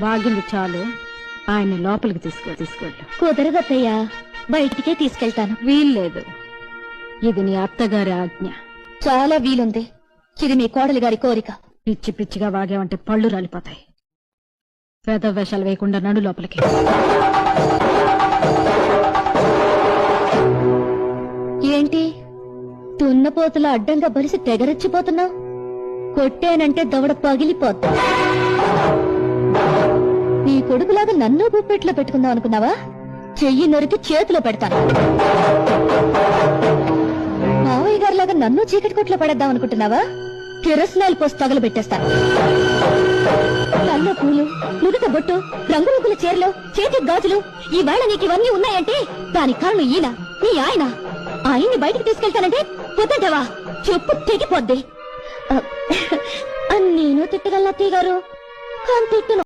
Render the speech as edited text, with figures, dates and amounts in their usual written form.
వాగింది చాలు, ఆయన్ని లోపలికి తీసుకెళ్ళు. కుదరదత్తయ్యా, బయటికే తీసుకెళ్తాను. వీల్లేదు, ఇది నీ అత్తగారి ఆజ్ఞ. చాలా వీలుంది, ఇది మీ కోడలి గారి కోరిక. పిచ్చి పిచ్చిగా వాగావంటే పళ్ళు రాలిపోతాయి. పేద వేషాలు వేయకుండా నడు లోపలికి. ఏంటి తున్నపోతుల అడ్డంగా బలిసి తెగరచ్చిపోతున్నావు? కొట్టానంటే దవడ పగిలిపోతా. నీ కొడుకులాగా నన్ను గుప్పెట్లో పెట్టుకుందాం అనుకున్నావా? చెయ్యి నరికి చేతిలో పెడతాను. మావయ్య గారిలాగా నన్ను చీకటి కొట్లో పడేద్దాం అనుకుంటున్నావా? కిరసనాయిల్ పోసి తగలబెట్టేస్తాను. కళ్ళ పూలు, నుదుట బొట్టు, రంగురంగుల చీరలు, చేతి గాజులు, ఈవేళ నీకు ఇవన్నీ ఉన్నాయంటే దానికి కారణం ఈయన, నీ ఆయన. ఆయన్ని బయటికి తీసుకెళ్తానంటే పొద్దంటావా? చెప్పు తెగిపోద్ది. నేను తిట్టగలనా అత్తయ్య గారు? కానీ తిట్టను.